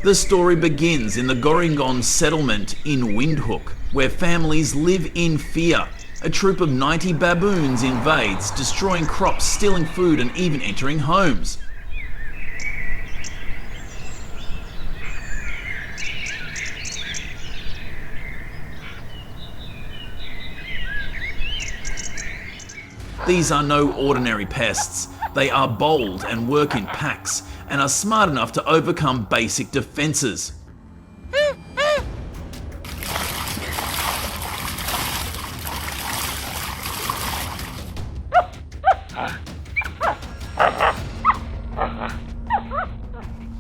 The story begins in the Goringon settlement in Windhoek, where families live in fear. A troop of 90 baboons invades, destroying crops, stealing food and even entering homes. These are no ordinary pests. They are bold and work in packs, and are smart enough to overcome basic defences.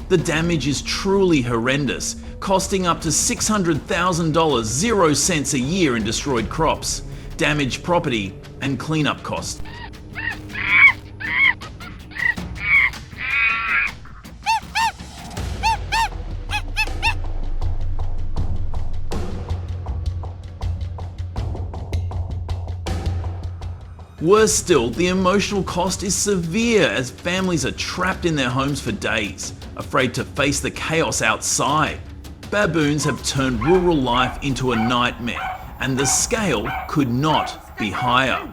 The damage is truly horrendous, costing up to $600,000, 0 cents a year in destroyed crops, damaged property and cleanup costs. Worse still, the emotional cost is severe as families are trapped in their homes for days, afraid to face the chaos outside. Baboons have turned rural life into a nightmare, and the scale could not be higher.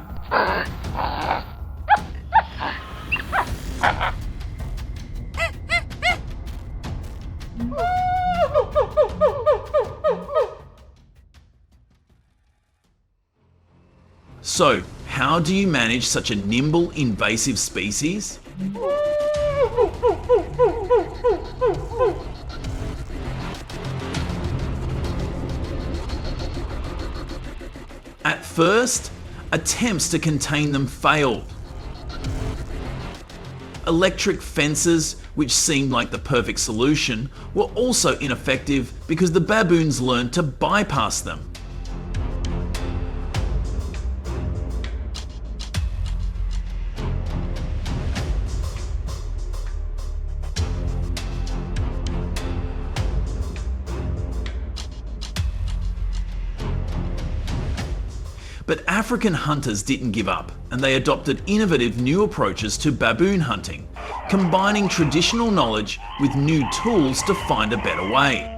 So, how do you manage such a nimble, invasive species? At first, attempts to contain them failed. Electric fences, which seemed like the perfect solution, were also ineffective because the baboons learned to bypass them. But African hunters didn't give up, and they adopted innovative new approaches to baboon hunting, combining traditional knowledge with new tools to find a better way.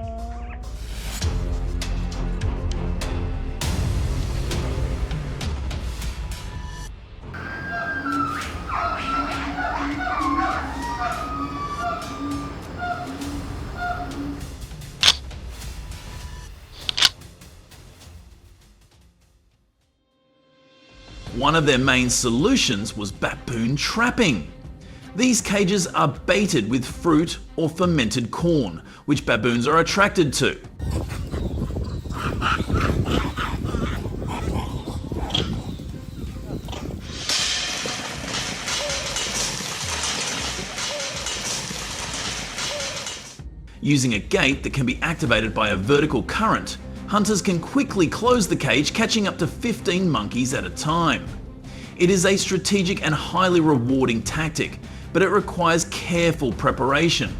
One of their main solutions was baboon trapping. These cages are baited with fruit or fermented corn, which baboons are attracted to. Using a gate that can be activated by a vertical current, hunters can quickly close the cage, catching up to 15 monkeys at a time. It is a strategic and highly rewarding tactic, but it requires careful preparation.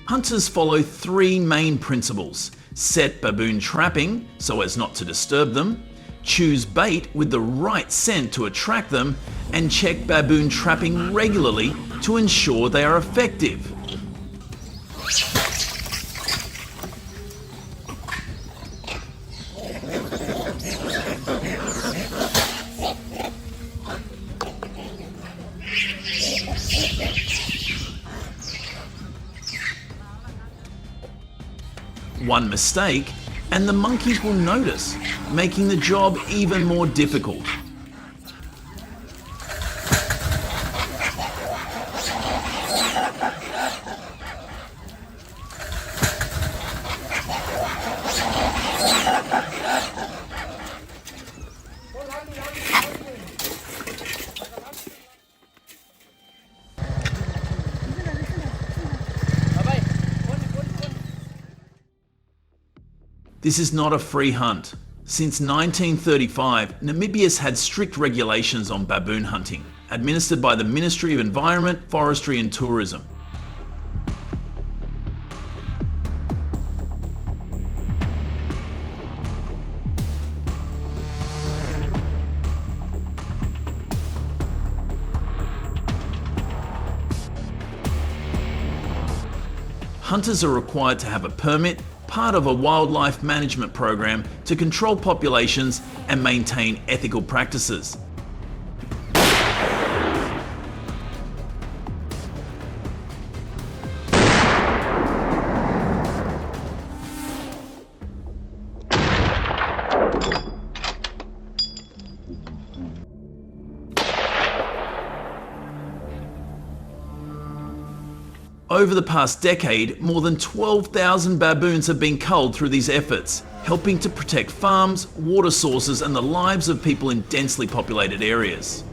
Hunters follow three main principles: set baboon trapping so as not to disturb them, choose bait with the right scent to attract them, and check baboon trapping regularly to ensure they are effective. One mistake, and the monkeys will notice, making the job even more difficult. This is not a free hunt. Since 1935, Namibia's had strict regulations on baboon hunting, administered by the Ministry of Environment, Forestry and Tourism. Hunters are required to have a permit, part of a wildlife management program to control populations and maintain ethical practices. Over the past decade, more than 12,000 baboons have been culled through these efforts, helping to protect farms, water sources, and the lives of people in densely populated areas.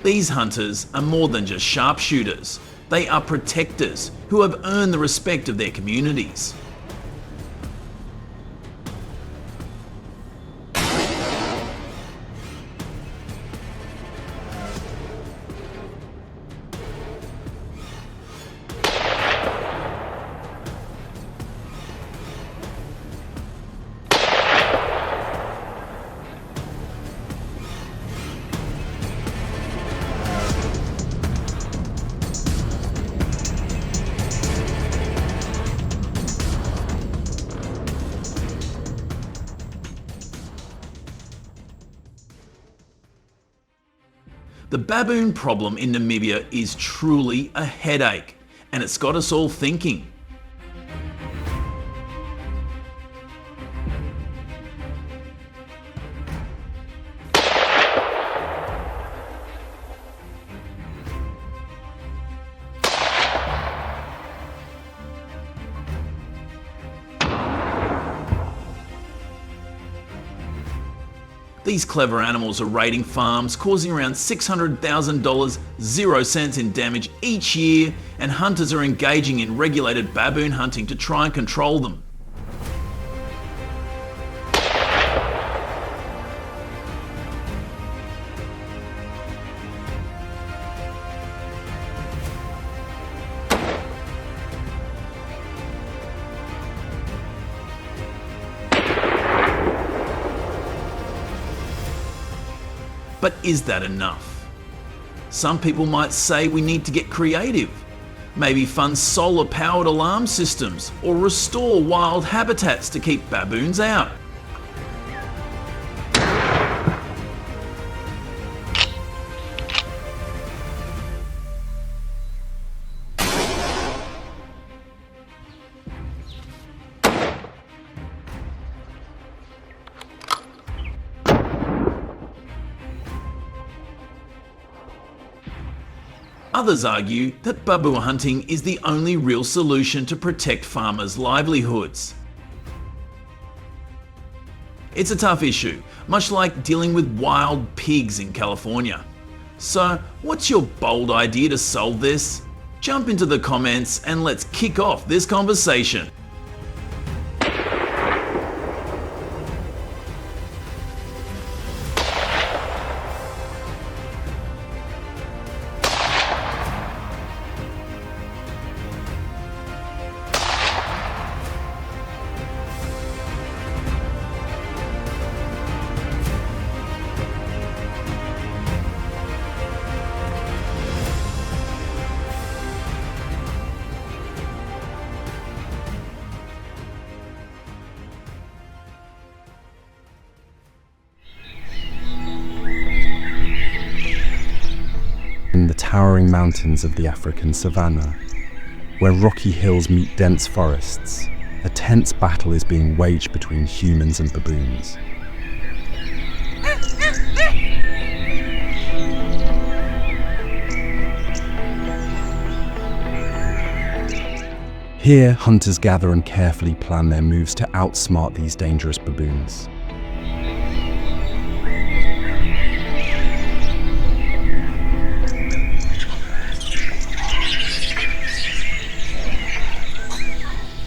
These hunters are more than just sharpshooters. They are protectors who have earned the respect of their communities. The baboon problem in Namibia is truly a headache, and it's got us all thinking. These clever animals are raiding farms, causing around $600,000, 0 cents in damage each year, and hunters are engaging in regulated baboon hunting to try and control them. But is that enough? Some people might say we need to get creative. Maybe fund solar-powered alarm systems or restore wild habitats to keep baboons out. Others argue that baboon hunting is the only real solution to protect farmers' livelihoods. It's a tough issue, much like dealing with wild pigs in California. So, what's your bold idea to solve this? Jump into the comments and let's kick off this conversation. In the towering mountains of the African savannah, where rocky hills meet dense forests, a tense battle is being waged between humans and baboons. Here, hunters gather and carefully plan their moves to outsmart these dangerous baboons.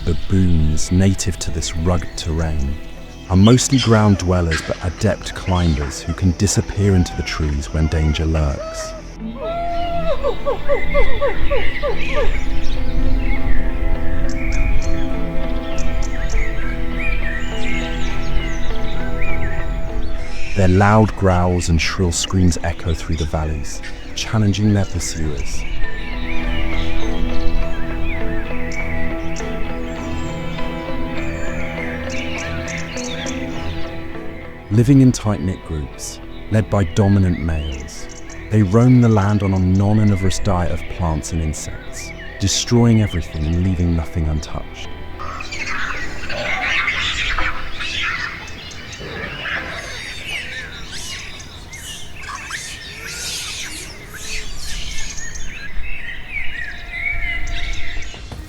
Baboons, native to this rugged terrain, are mostly ground dwellers but adept climbers who can disappear into the trees when danger lurks. Their loud growls and shrill screams echo through the valleys, challenging their pursuers. Living in tight-knit groups, led by dominant males, they roam the land on a non-omnivorous diet of plants and insects, destroying everything and leaving nothing untouched.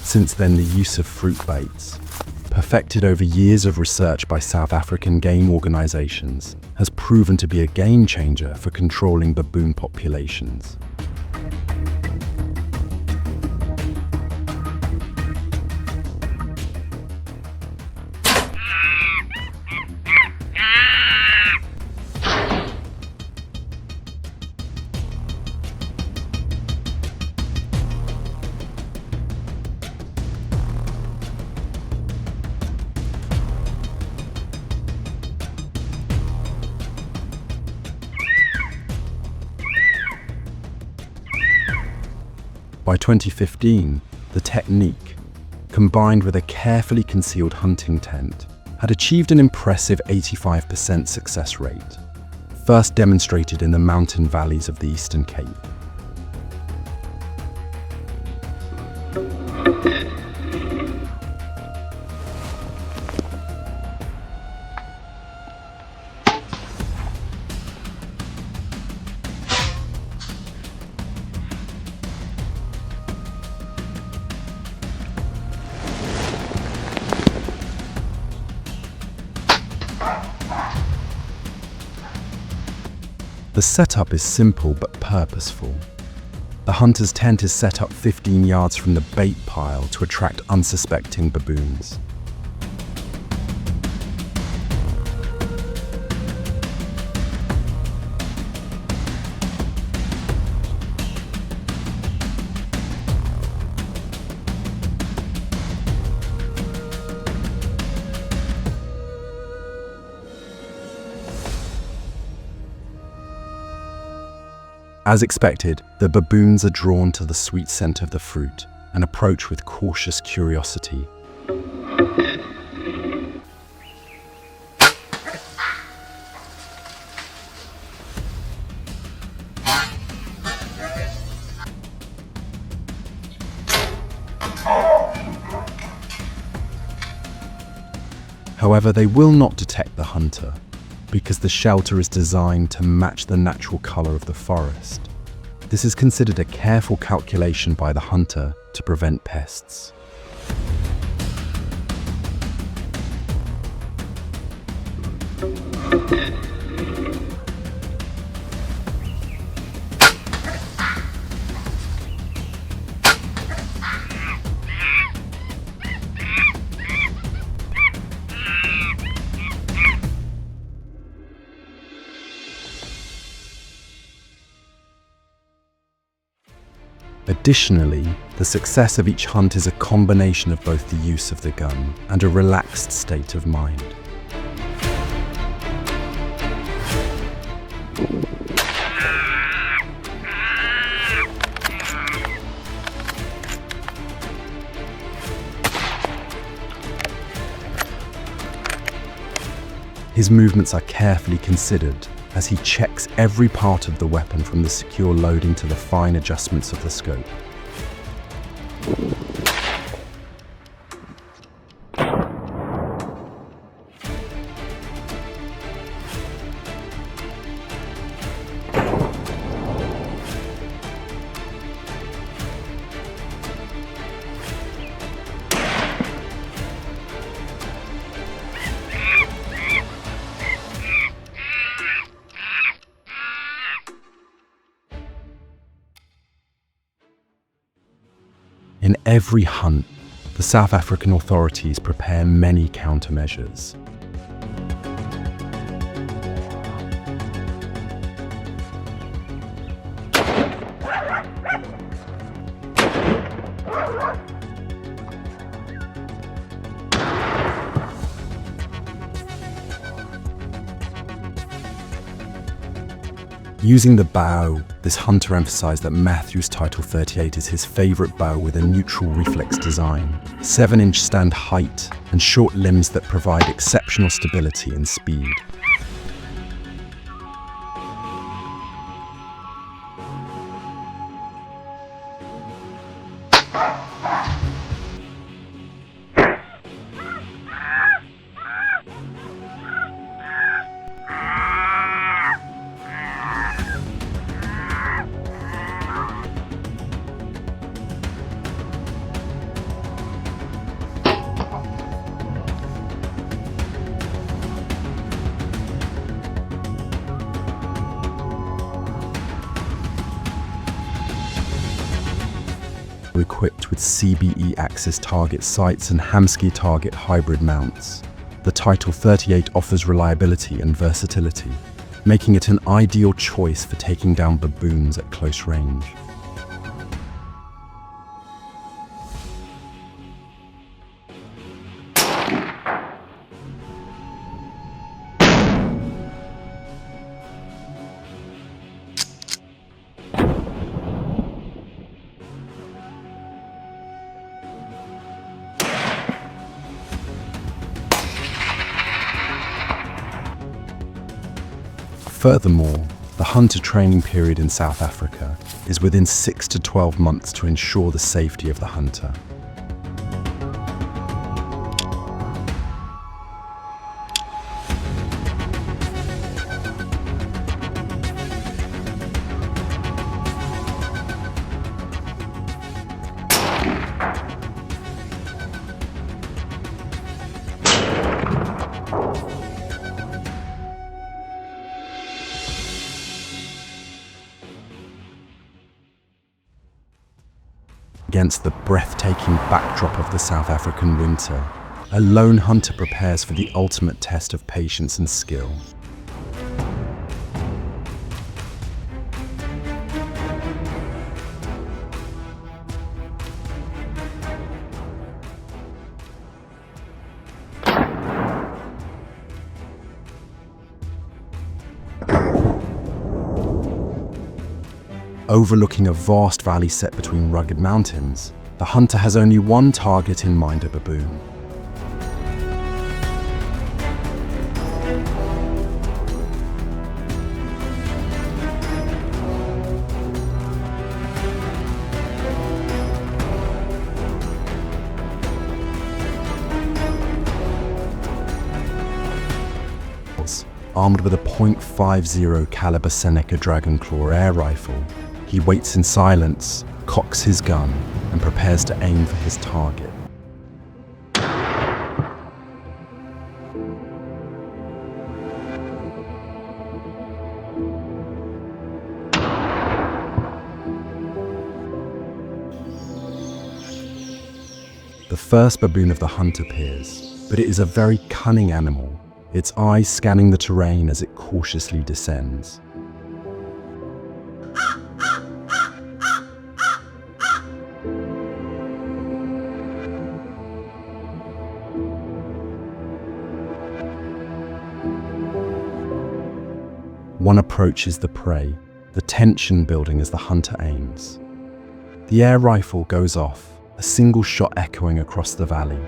Since then, the use of fruit baits, perfected over years of research by South African game organisations, has proven to be a game changer for controlling baboon populations. By 2015, the technique, combined with a carefully concealed hunting tent, had achieved an impressive 85% success rate, first demonstrated in the mountain valleys of the Eastern Cape. The setup is simple but purposeful. The hunter's tent is set up 15 yards from the bait pile to attract unsuspecting baboons. As expected, the baboons are drawn to the sweet scent of the fruit and approach with cautious curiosity. However, they will not detect the hunter, because the shelter is designed to match the natural color of the forest. This is considered a careful calculation by the hunter to prevent pests. Additionally, the success of each hunt is a combination of both the use of the gun and a relaxed state of mind. His movements are carefully considered as he checks every part of the weapon from the secure loading to the fine adjustments of the scope. In every hunt, the South African authorities prepare many countermeasures. Using the bow, this hunter emphasized that Matthew's Title 38 is his favorite bow with a neutral reflex design, 7-inch stand height, and short limbs that provide exceptional stability and speed. Equipped with CBE axis target sights and Hamsky target hybrid mounts. The Title 38 offers reliability and versatility, making it an ideal choice for taking down baboons at close range. Furthermore, the hunter training period in South Africa is within 6 to 12 months to ensure the safety of the hunter. Against the breathtaking backdrop of the South African winter, a lone hunter prepares for the ultimate test of patience and skill. Overlooking a vast valley set between rugged mountains, the hunter has only one target in mind: a baboon. Armed with a .50 caliber Seneca Dragonclaw air rifle, he waits in silence, cocks his gun, and prepares to aim for his target. The first baboon of the hunt appears, but it is a very cunning animal, its eyes scanning the terrain as it cautiously descends. One approaches the prey, the tension building as the hunter aims. The air rifle goes off, a single shot echoing across the valley.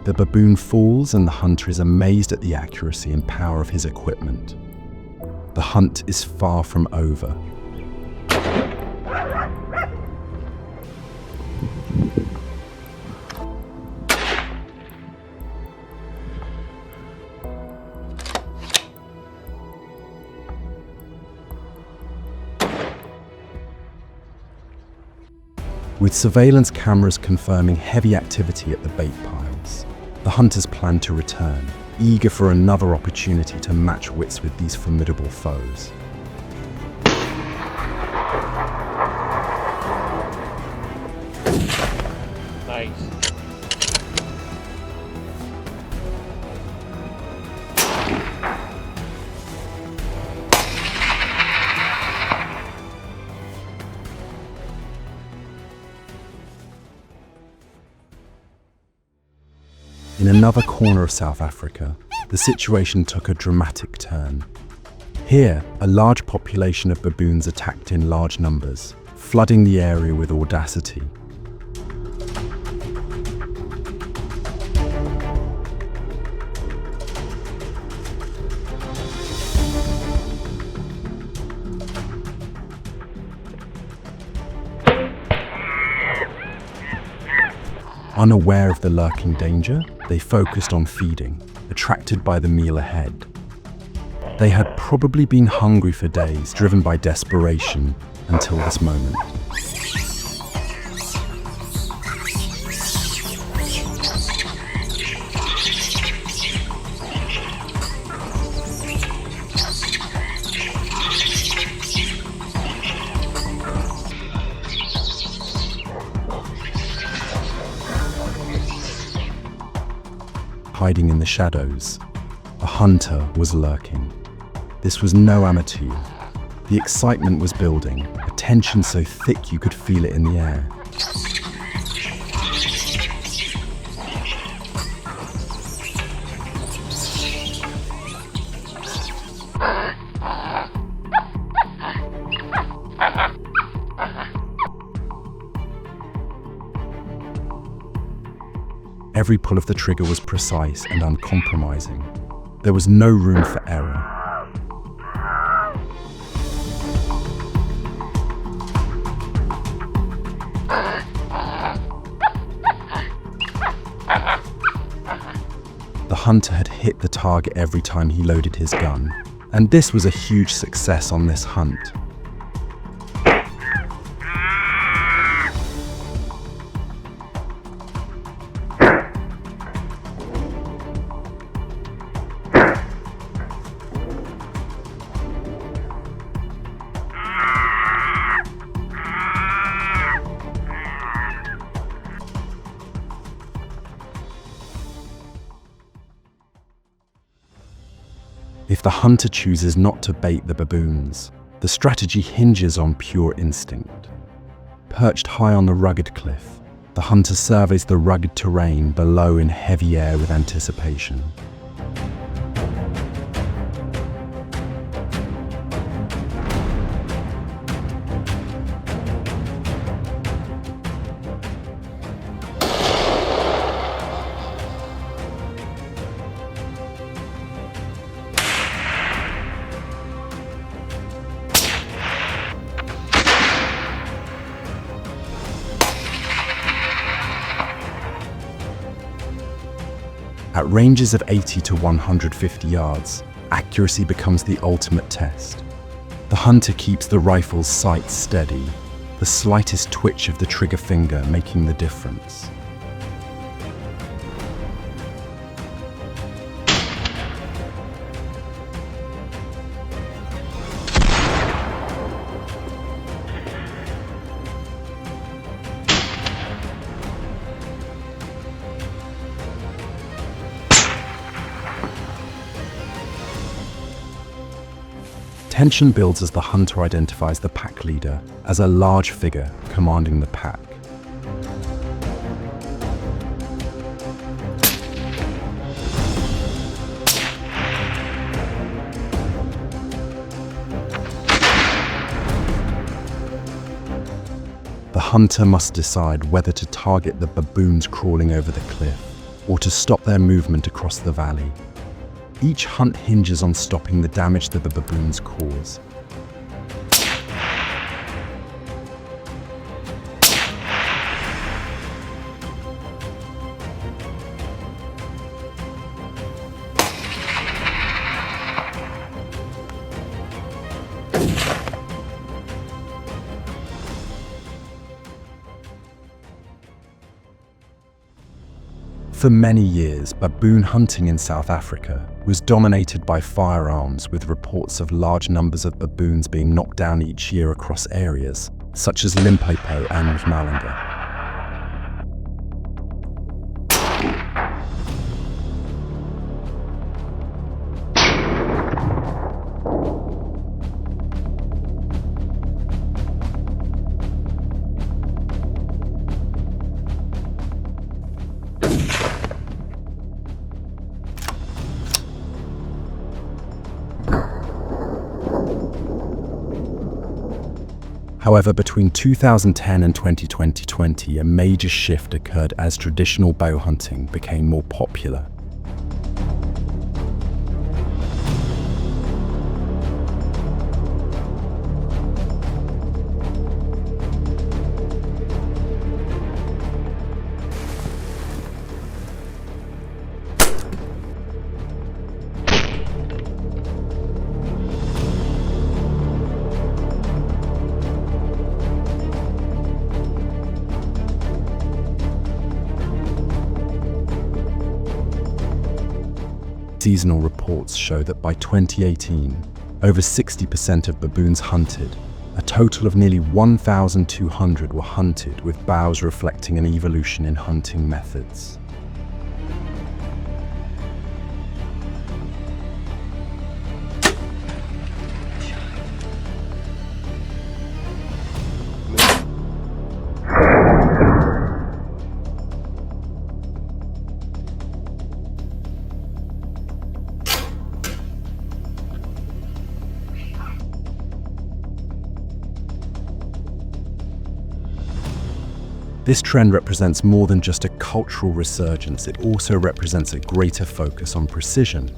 The baboon falls and the hunter is amazed at the accuracy and power of his equipment. The hunt is far from over. With surveillance cameras confirming heavy activity at the bait piles, the hunters plan to return, eager for another opportunity to match wits with these formidable foes. Nice. In another corner of South Africa, the situation took a dramatic turn. Here, a large population of baboons attacked in large numbers, flooding the area with audacity. Unaware of the lurking danger, they focused on feeding, attracted by the meal ahead. They had probably been hungry for days, driven by desperation, until this moment. Hiding in the shadows, a hunter was lurking. This was no amateur. The excitement was building, a tension so thick you could feel it in the air. Every pull of the trigger was precise and uncompromising. There was no room for error. The hunter had hit the target every time he loaded his gun, and this was a huge success on this hunt. If the hunter chooses not to bait the baboons, the strategy hinges on pure instinct. Perched high on the rugged cliff, the hunter surveys the rugged terrain below in heavy air with anticipation. At ranges of 80 to 150 yards, accuracy becomes the ultimate test. The hunter keeps the rifle's sight steady, the slightest twitch of the trigger finger making the difference. Tension builds as the hunter identifies the pack leader as a large figure commanding the pack. The hunter must decide whether to target the baboons crawling over the cliff or to stop their movement across the valley. Each hunt hinges on stopping the damage that the baboons cause. For many years, baboon hunting in South Africa was dominated by firearms, with reports of large numbers of baboons being knocked down each year across areas such as Limpopo and Mpumalanga. However, between 2010 and 2020, a major shift occurred as traditional bow hunting became more popular. Seasonal reports show that by 2018, over 60% of baboons hunted, a total of nearly 1,200 were hunted, with bows reflecting an evolution in hunting methods. This trend represents more than just a cultural resurgence, it also represents a greater focus on precision.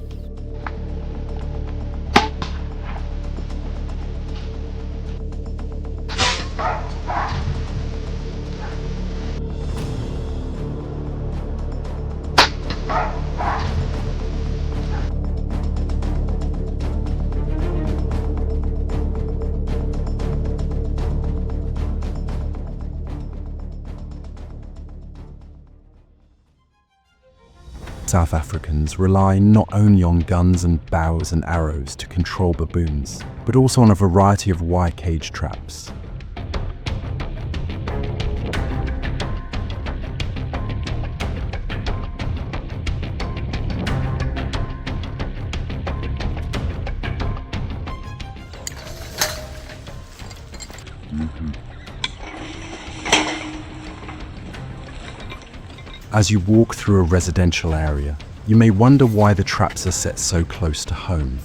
South Africans rely not only on guns and bows and arrows to control baboons, but also on a variety of wire cage traps. As you walk through a residential area, you may wonder why the traps are set so close to home.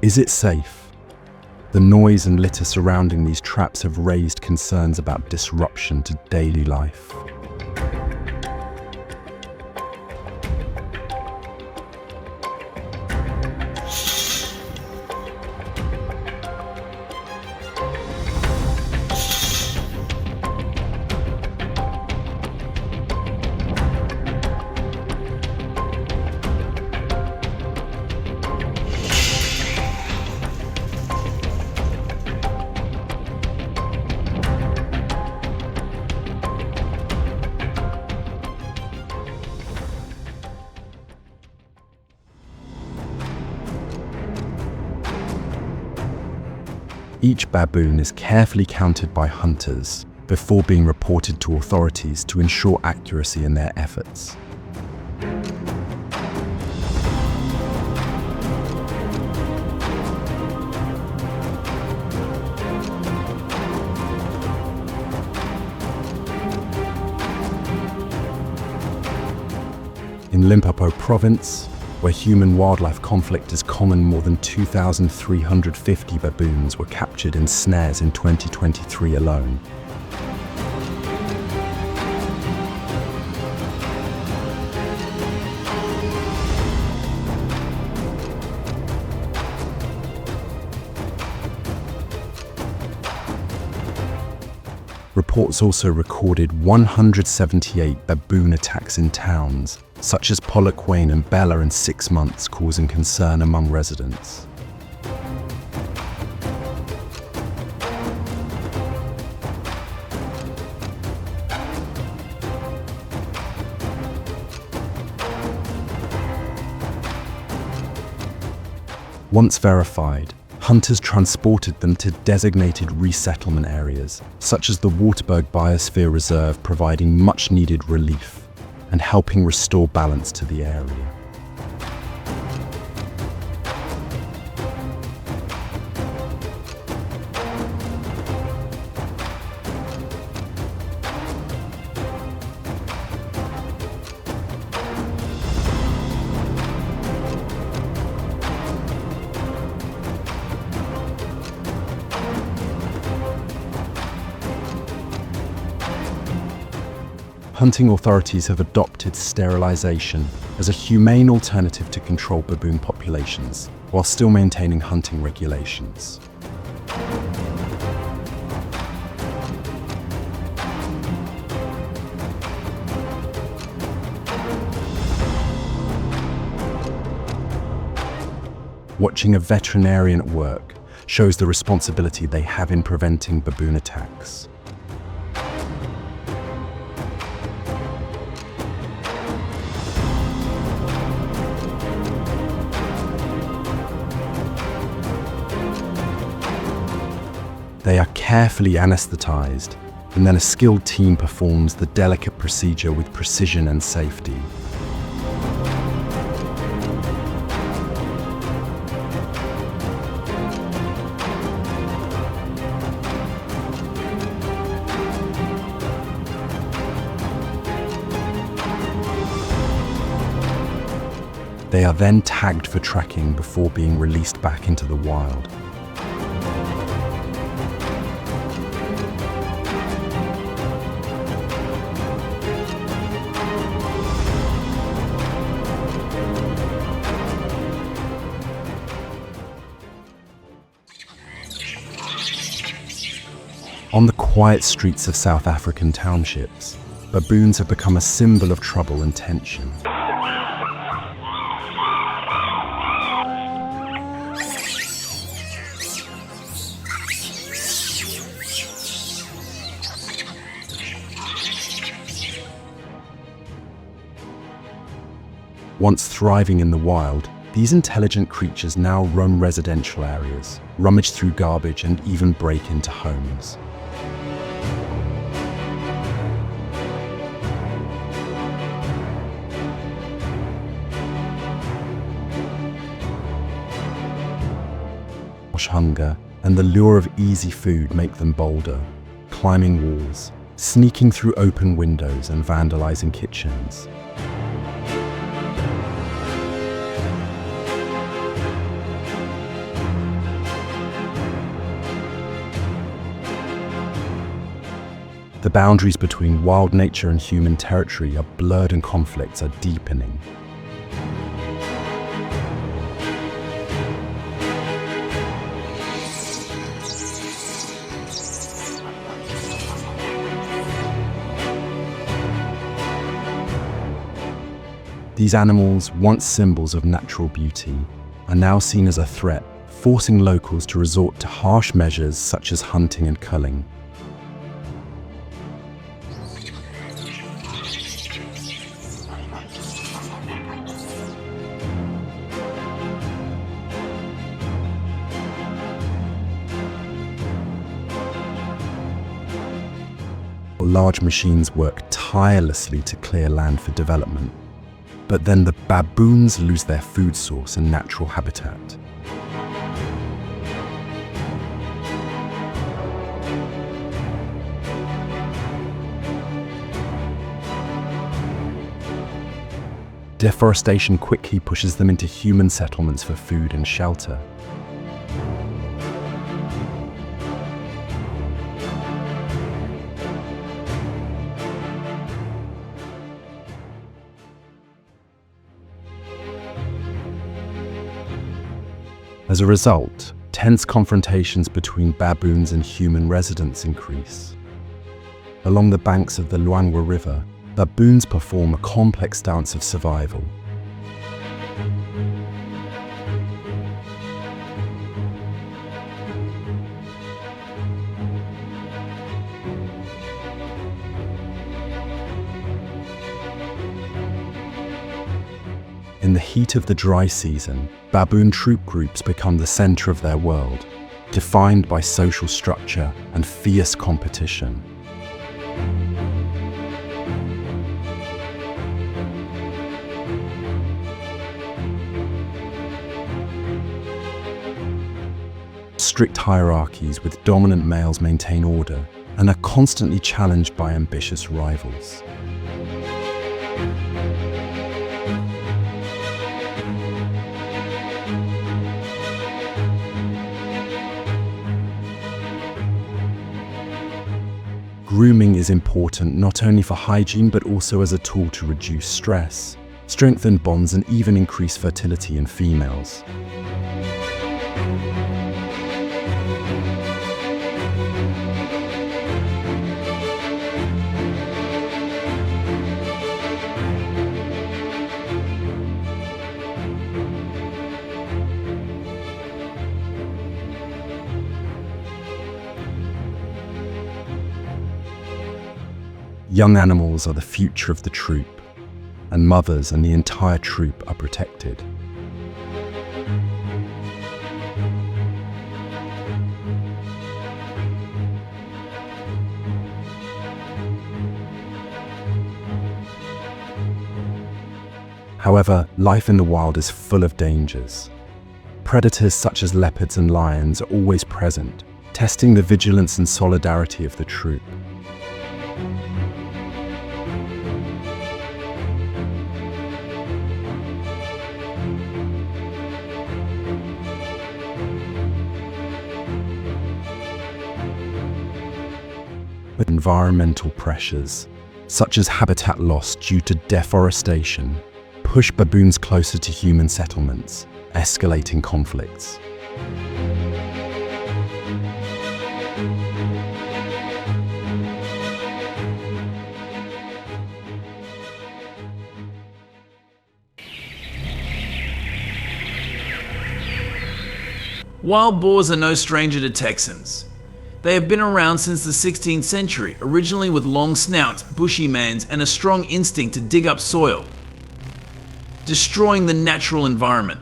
Is it safe? The noise and litter surrounding these traps have raised concerns about disruption to daily life. Each baboon is carefully counted by hunters before being reported to authorities to ensure accuracy in their efforts. In Limpopo province, where human-wildlife conflict is common, more than 2,350 baboons were captured in snares in 2023 alone. Reports also recorded 178 baboon attacks in towns, such as Polokwane and Bela in 6 months, causing concern among residents. Once verified, hunters transported them to designated resettlement areas, such as the Waterberg Biosphere Reserve, providing much-needed relief and helping restore balance to the area. Hunting authorities have adopted sterilization as a humane alternative to control baboon populations, while still maintaining hunting regulations. Watching a veterinarian at work shows the responsibility they have in preventing baboon attacks. They are carefully anesthetized, and then a skilled team performs the delicate procedure with precision and safety. They are then tagged for tracking before being released back into the wild. On the quiet streets of South African townships, baboons have become a symbol of trouble and tension. Once thriving in the wild, these intelligent creatures now roam residential areas, rummage through garbage, and even break into homes. Hunger and the lure of easy food make them bolder, climbing walls, sneaking through open windows, and vandalizing kitchens. The boundaries between wild nature and human territory are blurred and conflicts are deepening. These animals, once symbols of natural beauty, are now seen as a threat, forcing locals to resort to harsh measures such as hunting and culling. Large machines work tirelessly to clear land for development. But then the baboons lose their food source and natural habitat. Deforestation quickly pushes them into human settlements for food and shelter. As a result, tense confrontations between baboons and human residents increase. Along the banks of the Luangwa River, baboons perform a complex dance of survival. In the heat of the dry season, baboon troop groups become the center of their world, defined by social structure and fierce competition. Strict hierarchies with dominant males maintain order and are constantly challenged by ambitious rivals. Grooming is important not only for hygiene but also as a tool to reduce stress, strengthen bonds and even increase fertility in females. Young animals are the future of the troop, and mothers and the entire troop are protected. However, life in the wild is full of dangers. Predators such as leopards and lions are always present, testing the vigilance and solidarity of the troop. Environmental pressures, such as habitat loss due to deforestation, push baboons closer to human settlements, escalating conflicts. Wild boars are no stranger to Texans. They have been around since the 16th century, originally with long snouts, bushy manes, and a strong instinct to dig up soil, destroying the natural environment.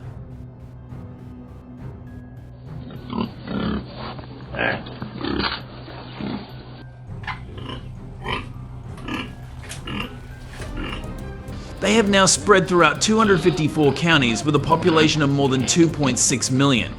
They have now spread throughout 254 counties with a population of more than 2.6 million.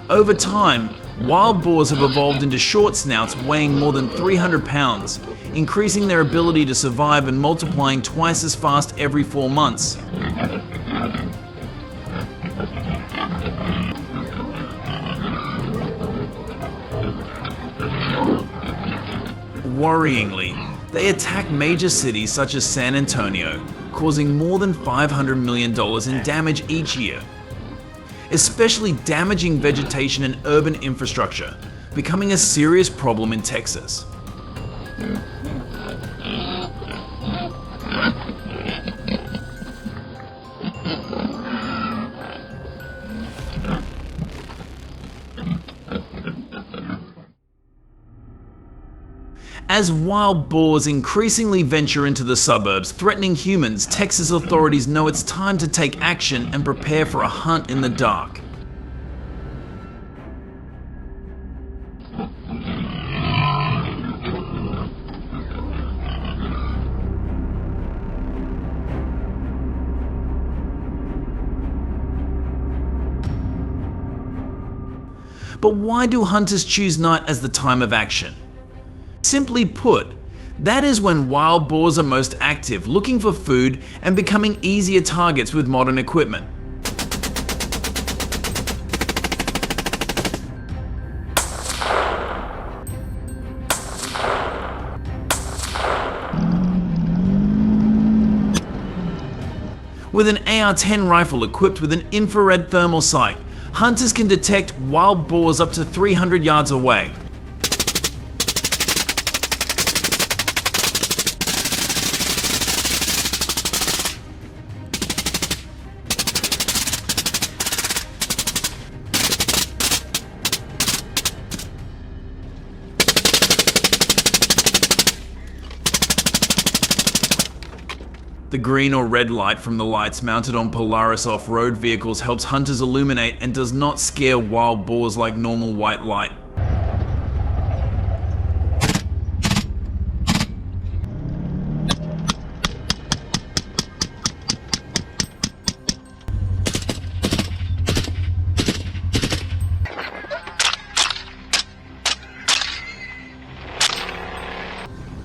Over time, wild boars have evolved into short snouts weighing more than 300 pounds, increasing their ability to survive and multiplying twice as fast every 4 months. Worryingly, they attack major cities such as San Antonio, causing more than $500 million in damage each year, especially damaging vegetation and urban infrastructure, becoming a serious problem in Texas. As wild boars increasingly venture into the suburbs, threatening humans, Texas authorities know it's time to take action and prepare for a hunt in the dark. But why do hunters choose night as the time of action? Simply put, that is when wild boars are most active, looking for food and becoming easier targets with modern equipment. With an AR-10 rifle equipped with an infrared thermal sight, hunters can detect wild boars up to 300 yards away. The green or red light from the lights mounted on Polaris off-road vehicles helps hunters illuminate and does not scare wild boars like normal white light.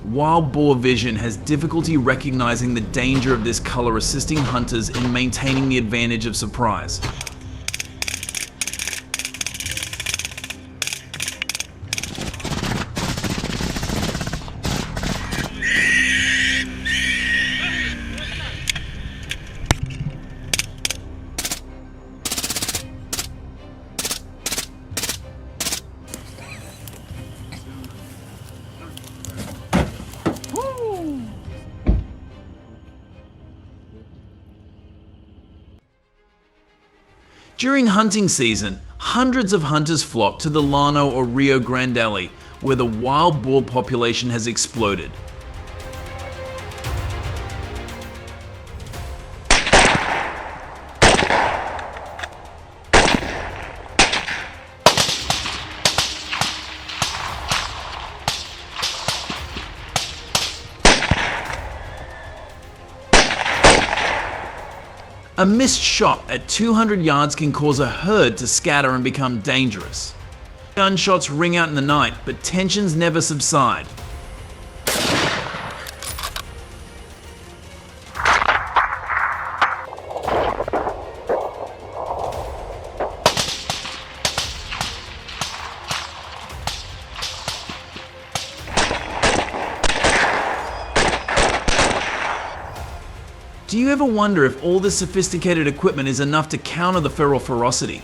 Wild boar vision has difficulty recognizing the danger of this color, assisting hunters in maintaining the advantage of surprise. During hunting season, hundreds of hunters flock to the Llano or Rio Grande, where the wild boar population has exploded. A missed shot at 200 yards can cause a herd to scatter and become dangerous. Gunshots ring out in the night, but tensions never subside. Do you ever wonder if all this sophisticated equipment is enough to counter the feral ferocity?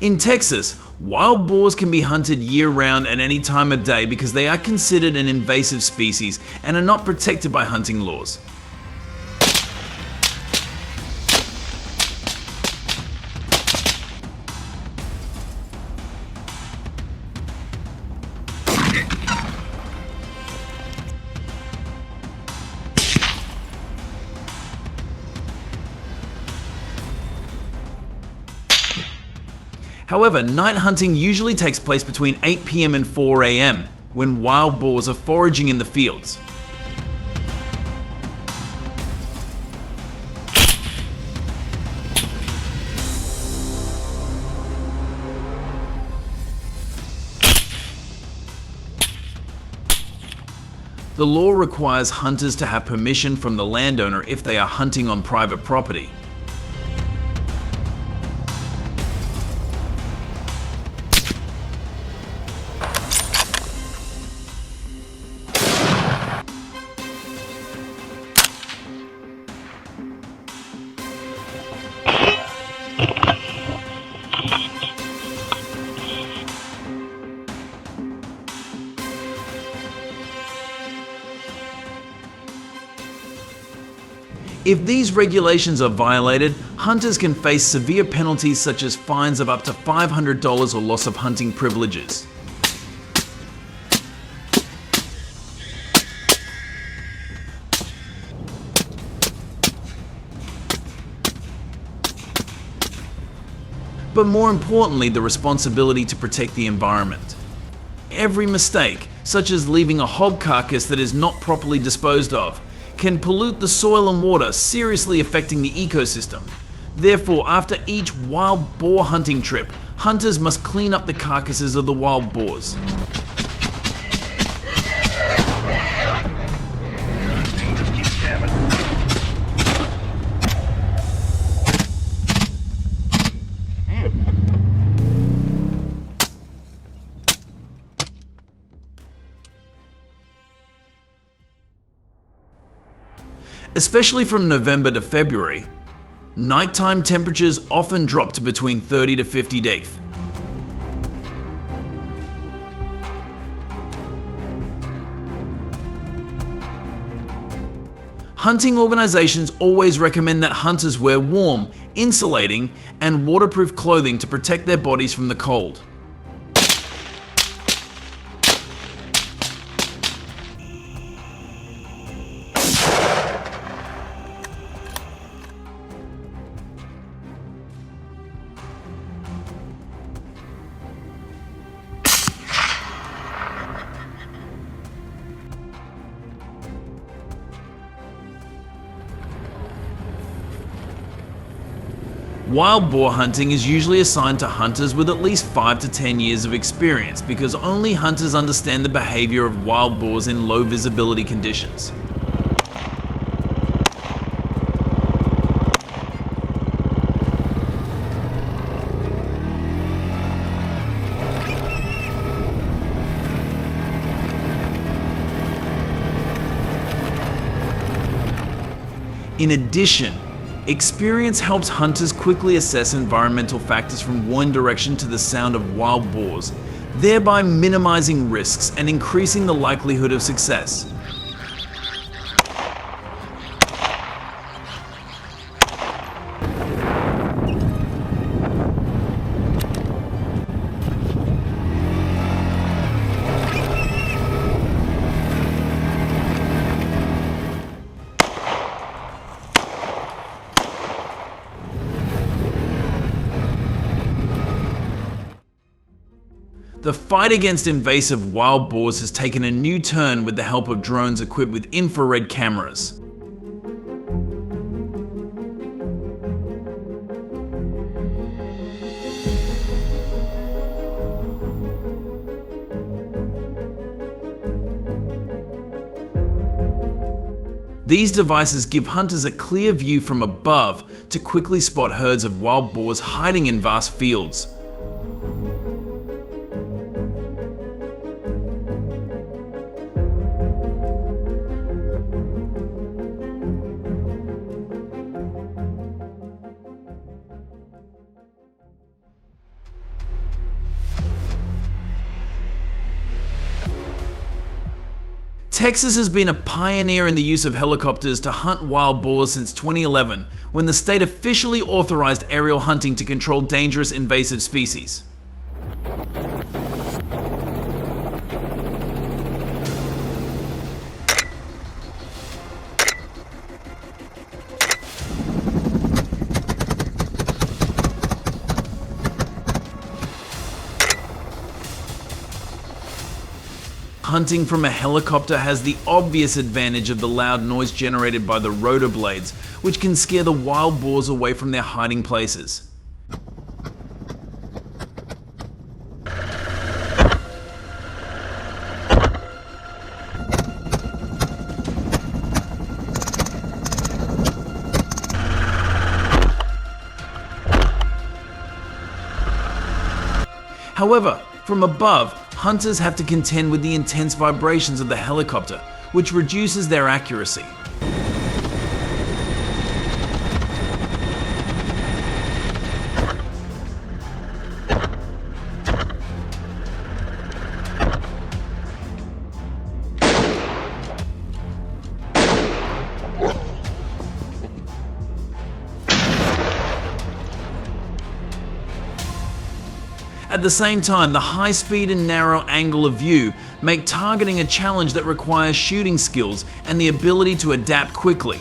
In Texas, wild boars can be hunted year-round at any time of day because they are considered an invasive species and are not protected by hunting laws. However, night hunting usually takes place between 8 PM and 4 AM, when wild boars are foraging in the fields. The law requires hunters to have permission from the landowner if they are hunting on private property. If these regulations are violated, hunters can face severe penalties such as fines of up to $500 or loss of hunting privileges. But more importantly, the responsibility to protect the environment. Every mistake, such as leaving a hog carcass that is not properly disposed of, can pollute the soil and water, seriously affecting the ecosystem. Therefore, after each wild boar hunting trip, hunters must clean up the carcasses of the wild boars. Especially from November to February, nighttime temperatures often drop to between 30 to 50 degrees. Hunting organizations always recommend that hunters wear warm, insulating, and waterproof clothing to protect their bodies from the cold. Wild boar hunting is usually assigned to hunters with at least 5 to 10 years of experience because only hunters understand the behavior of wild boars in low visibility conditions. In addition, experience helps hunters quickly assess environmental factors from one direction to the sound of wild boars, thereby minimizing risks and increasing the likelihood of success. The fight against invasive wild boars has taken a new turn with the help of drones equipped with infrared cameras. These devices give hunters a clear view from above to quickly spot herds of wild boars hiding in vast fields. Texas has been a pioneer in the use of helicopters to hunt wild boars since 2011, when the state officially authorized aerial hunting to control dangerous invasive species. Hunting from a helicopter has the obvious advantage of the loud noise generated by the rotor blades, which can scare the wild boars away from their hiding places. However, from above, hunters have to contend with the intense vibrations of the helicopter, which reduces their accuracy. At the same time, the high speed and narrow angle of view make targeting a challenge that requires shooting skills and the ability to adapt quickly.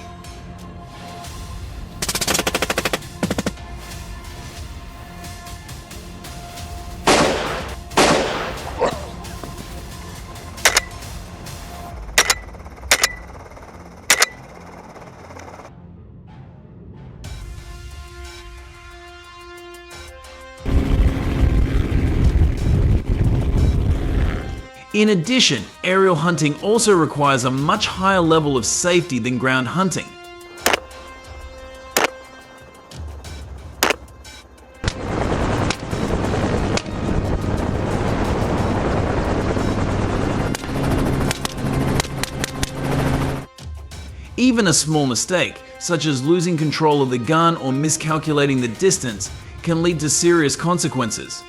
In addition, aerial hunting also requires a much higher level of safety than ground hunting. Even a small mistake, such as losing control of the gun or miscalculating the distance, can lead to serious consequences.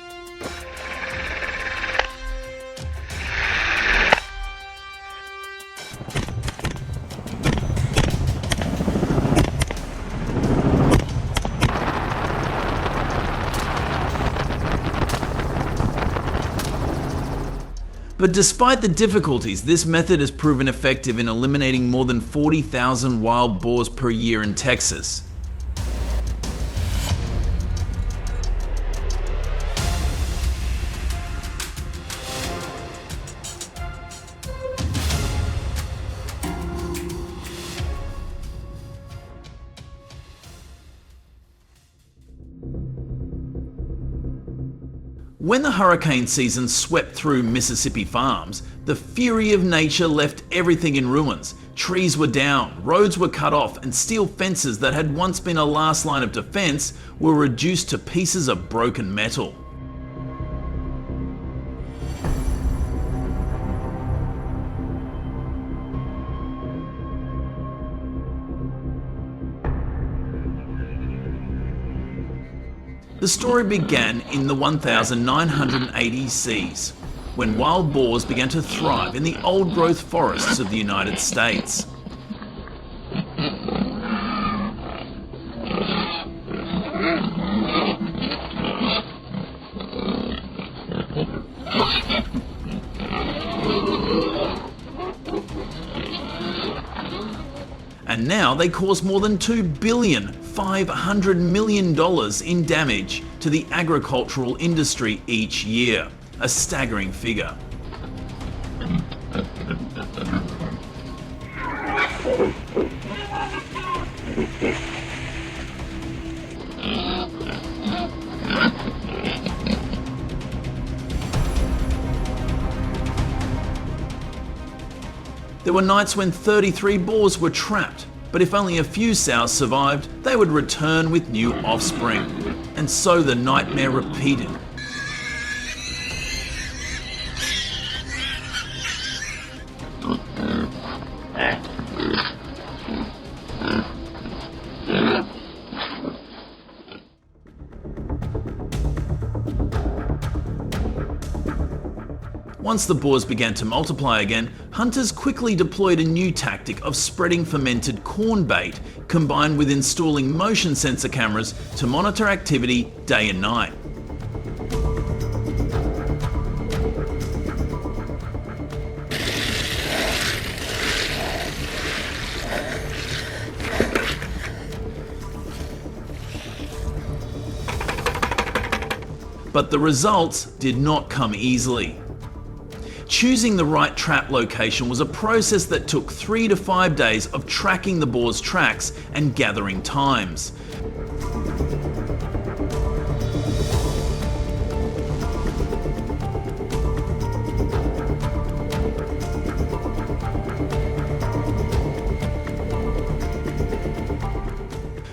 But despite the difficulties, this method has proven effective in eliminating more than 40,000 wild boars per year in Texas. When the hurricane season swept through Mississippi farms, the fury of nature left everything in ruins. Trees were down, roads were cut off, and steel fences that had once been a last line of defense were reduced to pieces of broken metal. The story began in the 1980s, when wild boars began to thrive in the old-growth forests of the United States. And now they cause more than $2.5 billion in damage to the agricultural industry each year, a staggering figure. There were nights when 33 boars were trapped, but if only a few sows survived, they would return with new offspring. And so the nightmare repeated. Once the boars began to multiply again, hunters quickly deployed a new tactic of spreading fermented corn bait, combined with installing motion sensor cameras to monitor activity day and night. But the results did not come easily. Choosing the right trap location was a process that took 3 to 5 days of tracking the boar's tracks and gathering times.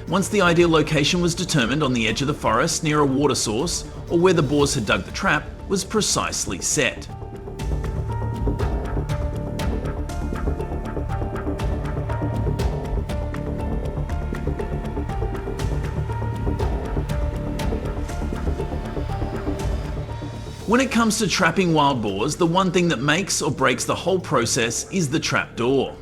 Once the ideal location was determined on the edge of the forest near a water source, or where the boars had dug the trap, was precisely set. When it comes to trapping wild boars, the one thing that makes or breaks the whole process is the trap door.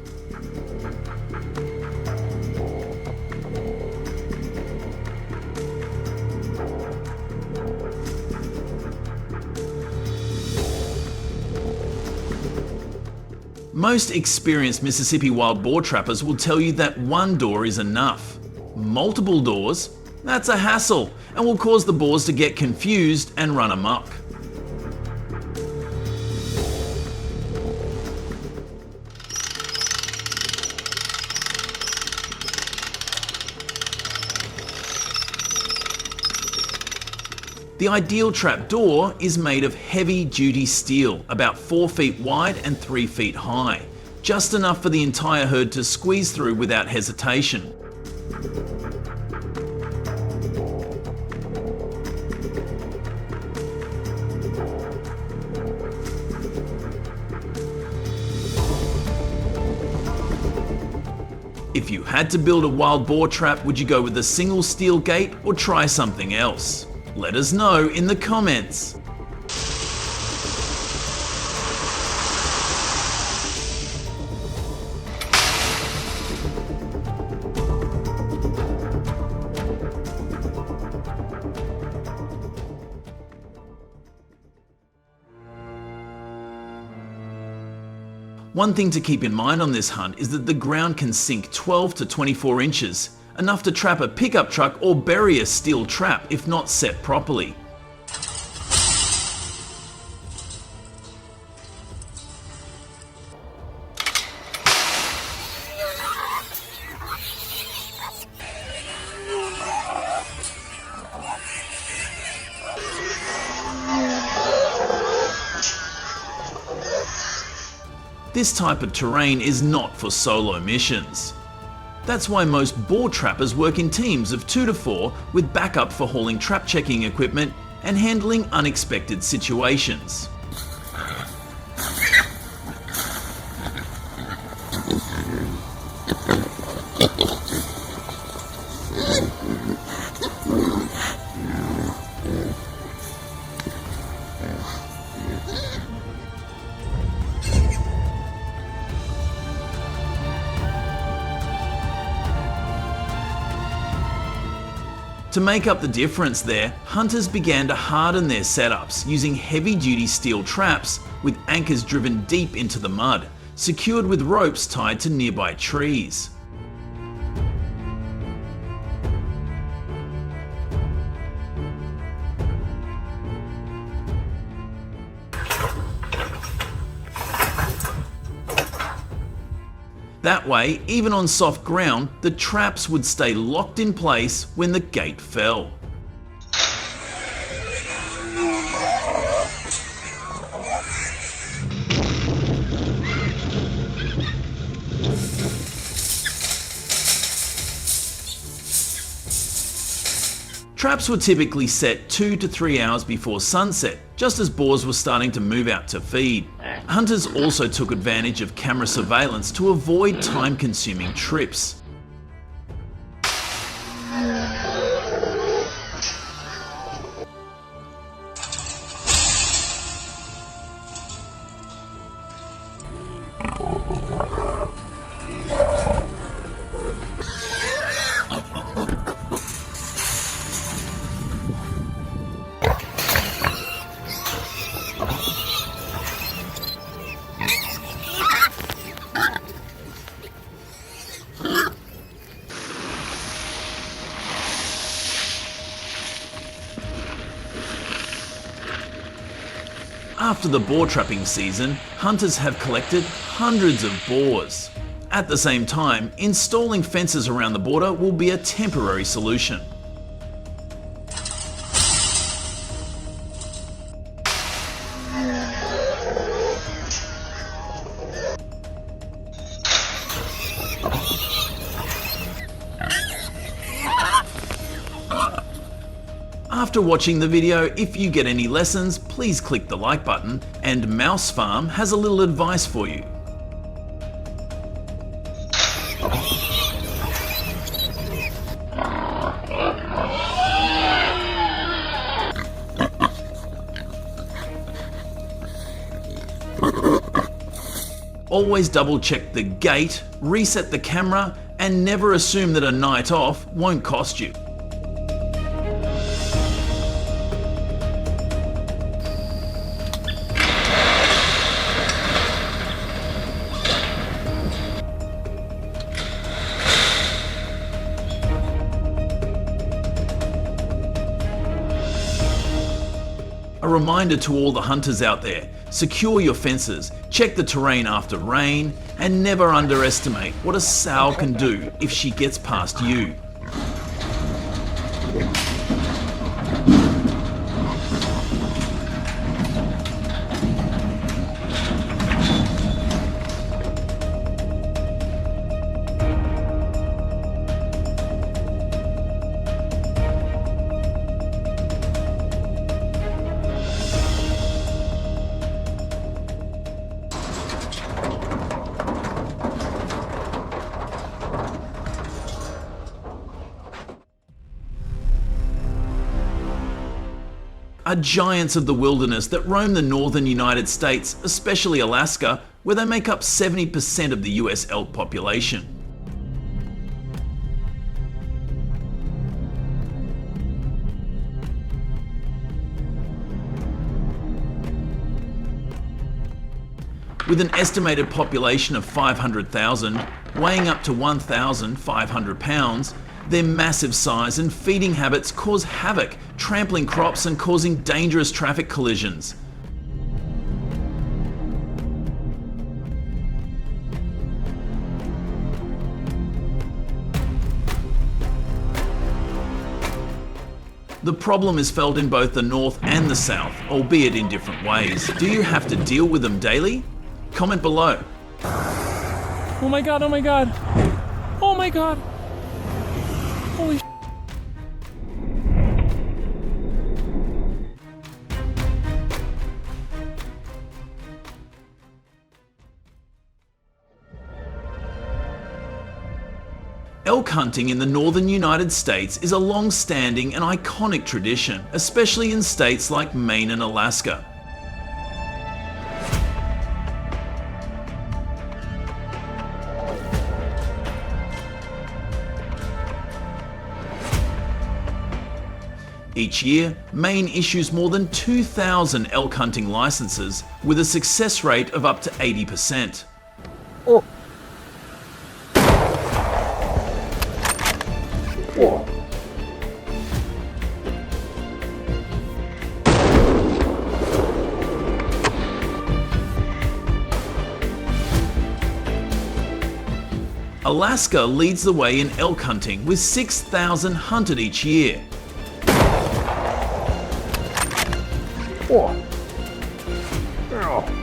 Most experienced Mississippi wild boar trappers will tell you that one door is enough. Multiple doors? That's a hassle and will cause the boars to get confused and run amok. The ideal trapdoor is made of heavy-duty steel, about 4 feet wide and 3 feet high, just enough for the entire herd to squeeze through without hesitation. If you had to build a wild boar trap, would you go with a single steel gate or try something else? Let us know in the comments. One thing to keep in mind on this hunt is that the ground can sink 12 to 24 inches, enough to trap a pickup truck or bury a steel trap if not set properly. This type of terrain is not for solo missions. That's why most boar trappers work in teams of 2 to 4 with backup for hauling trap checking equipment and handling unexpected situations. To make up the difference there, hunters began to harden their setups using heavy-duty steel traps with anchors driven deep into the mud, secured with ropes tied to nearby trees. That way, even on soft ground, the traps would stay locked in place when the gate fell. Traps were typically set 2 to 3 hours before sunset, just as boars were starting to move out to feed. Hunters also took advantage of camera surveillance to avoid time-consuming trips. After the boar trapping season, hunters have collected hundreds of boars. At the same time, installing fences around the border will be a temporary solution. After watching the video, if you get any lessons, please click the like button, and Mousefarm has a little advice for you. Always double check the gate, reset the camera, and never assume that a night off won't cost you. A reminder to all the hunters out there, secure your fences, check the terrain after rain, and never underestimate what a sow can do if she gets past you. are giants of the wilderness that roam the northern United States, especially Alaska, where they make up 70% of the US elk population. With an estimated population of 500,000, weighing up to 1,500 pounds, their massive size and feeding habits cause havoc, trampling crops and causing dangerous traffic collisions. The problem is felt in both the north and the south, albeit in different ways. Do you have to deal with them daily? Comment below. Oh my god, oh my god. Oh my god. Holy sh**. Elk hunting in the northern United States is a long-standing and iconic tradition, especially in states like Maine and Alaska. Each year, Maine issues more than 2,000 elk hunting licenses with a success rate of up to 80%. Oh. Oh. Alaska leads the way in elk hunting with 6,000 hunted each year. Oh. Oh.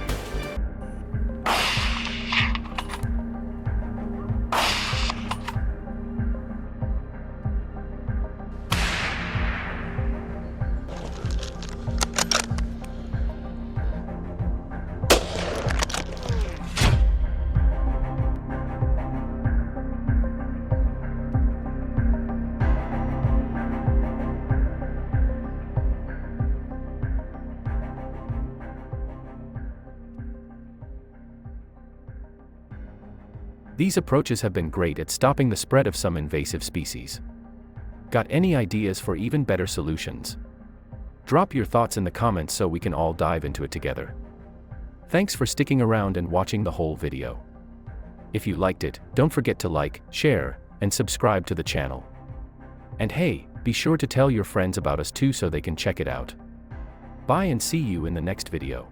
These approaches have been great at stopping the spread of some invasive species. Got any ideas for even better solutions? Drop your thoughts in the comments so we can all dive into it together. Thanks for sticking around and watching the whole video. If you liked it, don't forget to like, share, and subscribe to the channel. And hey, be sure to tell your friends about us too so they can check it out. Bye and see you in the next video.